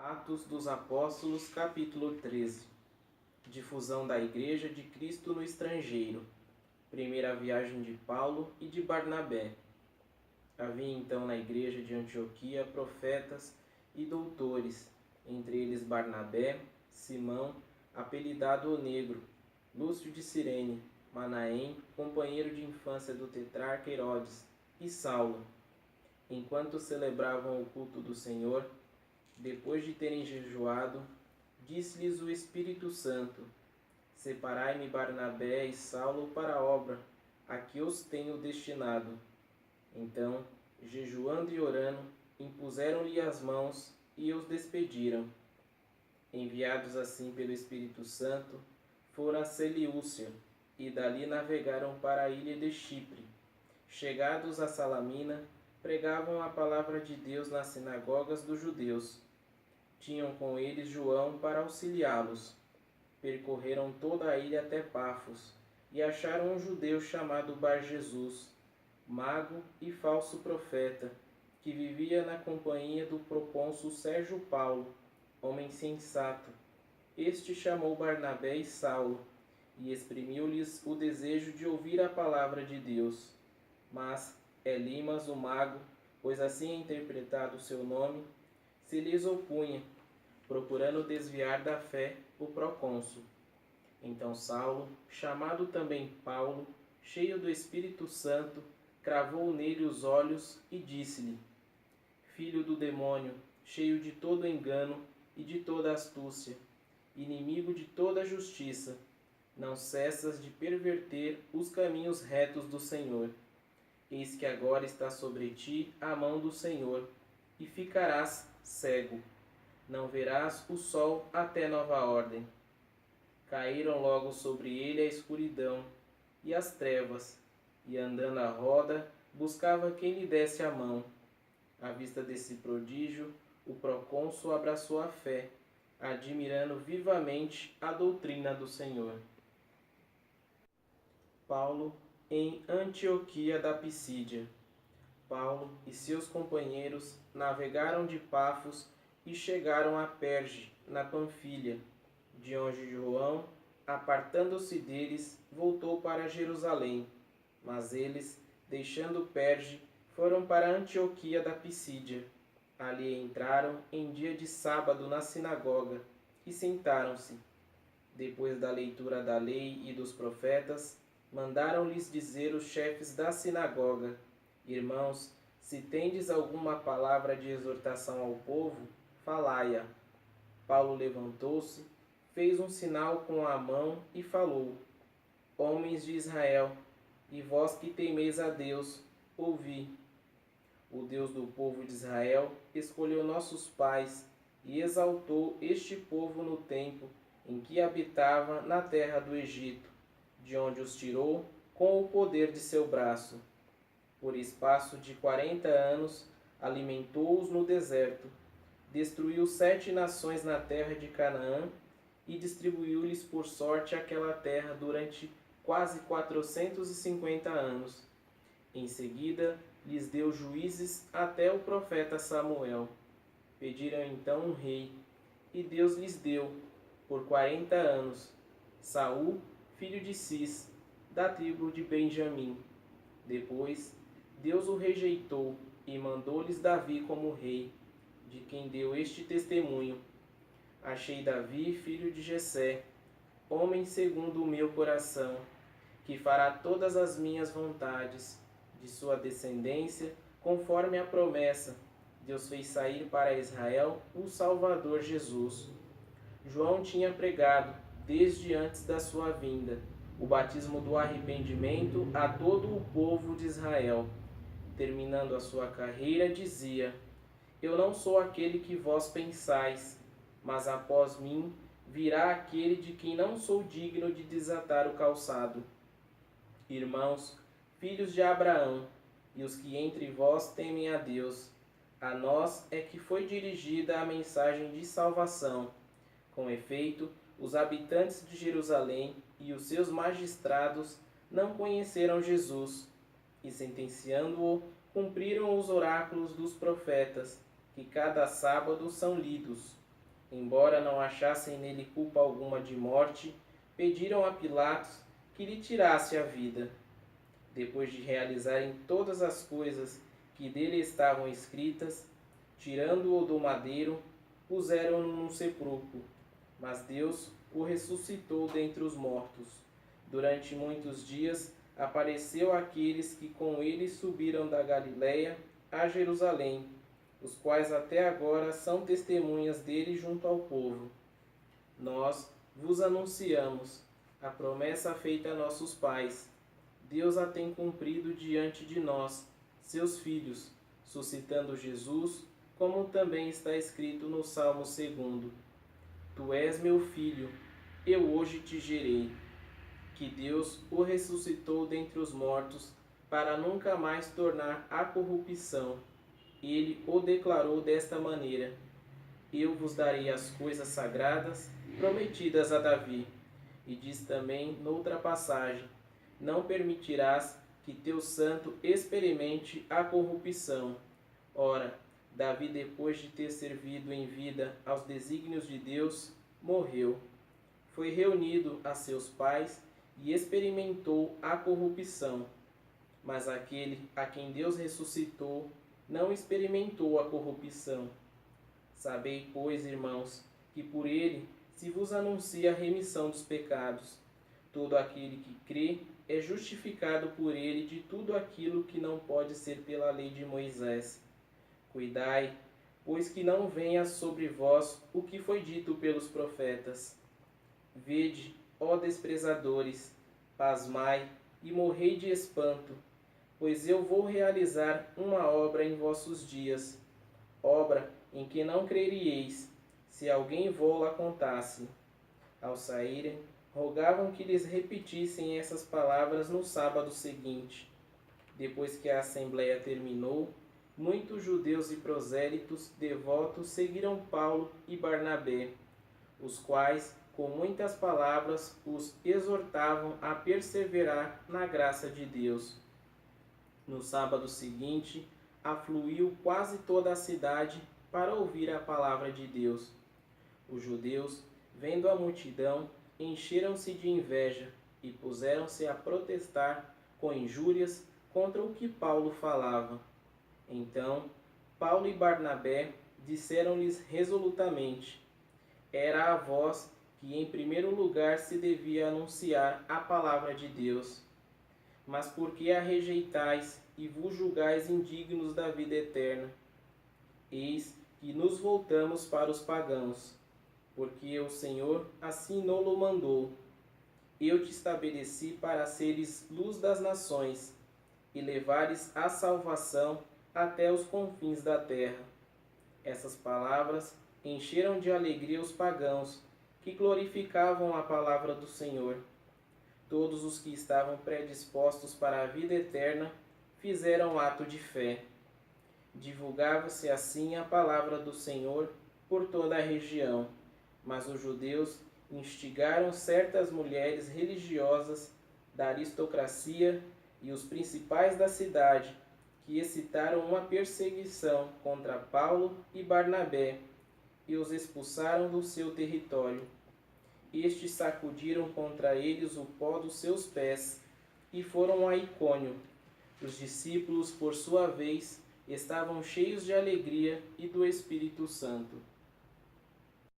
Atos dos Apóstolos, capítulo 13. Difusão da Igreja de Cristo no estrangeiro. Primeira viagem de Paulo e de Barnabé. Havia então na igreja de Antioquia profetas e doutores, entre eles Barnabé, Simão, apelidado o Negro, Lúcio de Cirene, Manaém, companheiro de infância do tetrarca Herodes, e Saulo. Enquanto celebravam o culto do Senhor, depois de terem jejuado, disse-lhes o Espírito Santo: Separai-me Barnabé e Saulo para a obra a que os tenho destinado. Então, jejuando e orando, impuseram-lhe as mãos e os despediram. Enviados assim pelo Espírito Santo, foram a Seleucia e dali navegaram para a ilha de Chipre. Chegados a Salamina, pregavam a palavra de Deus nas sinagogas dos judeus. Tinham com eles João para auxiliá-los. Percorreram toda a ilha até Pafos, e acharam um judeu chamado Bar-Jesus, mago e falso profeta, que vivia na companhia do procônsul Sérgio Paulo, homem sensato. Este chamou Barnabé e Saulo, e exprimiu-lhes o desejo de ouvir a palavra de Deus. Mas Elimas, o mago, pois assim é interpretado o seu nome, se lhes opunha, procurando desviar da fé o procônsul. Então Saulo, chamado também Paulo, cheio do Espírito Santo, cravou nele os olhos e disse-lhe: Filho do demônio, cheio de todo engano e de toda astúcia, inimigo de toda justiça, não cessas de perverter os caminhos retos do Senhor. Eis que agora está sobre ti a mão do Senhor, e ficarás cego. Não verás o sol até nova ordem. Caíram logo sobre ele a escuridão e as trevas, e andando à roda, buscava quem lhe desse a mão. À vista desse prodígio, o procônsul abraçou a fé, admirando vivamente a doutrina do Senhor. Paulo em Antioquia da Pisídia. Paulo e seus companheiros navegaram de Pafos e chegaram a Perge, na Panfilha, de onde João, apartando-se deles, voltou para Jerusalém. Mas eles, deixando Perge, foram para Antioquia da Pisídia. Ali entraram em dia de sábado na sinagoga e sentaram-se. Depois da leitura da lei e dos profetas, mandaram-lhes dizer os chefes da sinagoga: Irmãos, se tendes alguma palavra de exortação ao povo, falai-a. Paulo levantou-se, fez um sinal com a mão e falou: Homens de Israel, e vós que temeis a Deus, ouvi. O Deus do povo de Israel escolheu nossos pais e exaltou este povo no tempo em que habitava na terra do Egito, de onde os tirou com o poder de seu braço. Por espaço de 40 anos, alimentou-os no deserto, destruiu 7 nações na terra de Canaã e distribuiu-lhes por sorte aquela terra durante quase 450 anos. Em seguida, lhes deu juízes até o profeta Samuel. Pediram então um rei, e Deus lhes deu, por 40 anos, Saul, filho de Cis, da tribo de Benjamim. Depois, Deus o rejeitou e mandou-lhes Davi como rei, de quem deu este testemunho: Achei Davi, filho de Jessé, homem segundo o meu coração, que fará todas as minhas vontades. De sua descendência, conforme a promessa, Deus fez sair para Israel o Salvador Jesus. João tinha pregado, desde antes da sua vinda, o batismo do arrependimento a todo o povo de Israel. Terminando a sua carreira, dizia: Eu não sou aquele que vós pensais, mas após mim virá aquele de quem não sou digno de desatar o calçado. Irmãos, filhos de Abraão, e os que entre vós temem a Deus, a nós é que foi dirigida a mensagem de salvação. Com efeito, os habitantes de Jerusalém e os seus magistrados não conheceram Jesus, e sentenciando-o, cumpriram os oráculos dos profetas, que cada sábado são lidos. embora não achassem nele culpa alguma de morte, pediram a Pilatos que lhe tirasse a vida. Depois de realizarem todas as coisas que dele estavam escritas, tirando-o do madeiro, puseram-no num sepulcro. Mas Deus o ressuscitou dentre os mortos. Durante muitos dias apareceu àqueles que com ele subiram da Galiléia a Jerusalém, os quais até agora são testemunhas dele junto ao povo. Nós vos anunciamos a promessa feita a nossos pais. Deus a tem cumprido diante de nós, seus filhos, suscitando Jesus, como também está escrito no Salmo 2: Tu és meu filho, eu hoje te gerei. Que Deus o ressuscitou dentre os mortos, para nunca mais tornar à corrupção. Ele o declarou desta maneira: Eu vos darei as coisas sagradas prometidas a Davi. E diz também noutra passagem: Não permitirás que teu santo experimente a corrupção. Ora, Davi, depois de ter servido em vida aos desígnios de Deus, morreu. Foi reunido a seus pais e experimentou a corrupção. Mas aquele a quem Deus ressuscitou não experimentou a corrupção. Sabei, pois, irmãos, que por ele se vos anuncia a remissão dos pecados. Todo aquele que crê é justificado por ele de tudo aquilo que não pode ser pela lei de Moisés. Cuidai, pois que não venha sobre vós o que foi dito pelos profetas. Vede, ó desprezadores, pasmai e morrei de espanto, pois eu vou realizar uma obra em vossos dias, obra em que não creríeis, se alguém vô-la contasse. Ao saírem, rogavam que lhes repetissem essas palavras no sábado seguinte. Depois que a assembleia terminou, muitos judeus e prosélitos devotos seguiram Paulo e Barnabé, os quais, com muitas palavras, os exortavam a perseverar na graça de Deus. No sábado seguinte, afluiu quase toda a cidade para ouvir a palavra de Deus. Os judeus, vendo a multidão, encheram-se de inveja e puseram-se a protestar com injúrias contra o que Paulo falava. Então, Paulo e Barnabé disseram-lhes resolutamente: Era a vós que em primeiro lugar se devia anunciar a palavra de Deus. Mas por que a rejeitais e vos julgais indignos da vida eterna? Eis que nos voltamos para os pagãos, porque o Senhor assim nolo mandou. Eu te estabeleci para seres luz das nações, e levares a salvação até os confins da terra. Essas palavras encheram de alegria os pagãos, que glorificavam a palavra do Senhor. Todos os que estavam predispostos para a vida eterna fizeram ato de fé. Divulgava-se assim a palavra do Senhor por toda a região, mas os judeus instigaram certas mulheres religiosas da aristocracia e os principais da cidade, que excitaram uma perseguição contra Paulo e Barnabé e os expulsaram do seu território. Estes sacudiram contra eles o pó dos seus pés e foram a Icônio. Os discípulos, por sua vez, estavam cheios de alegria e do Espírito Santo.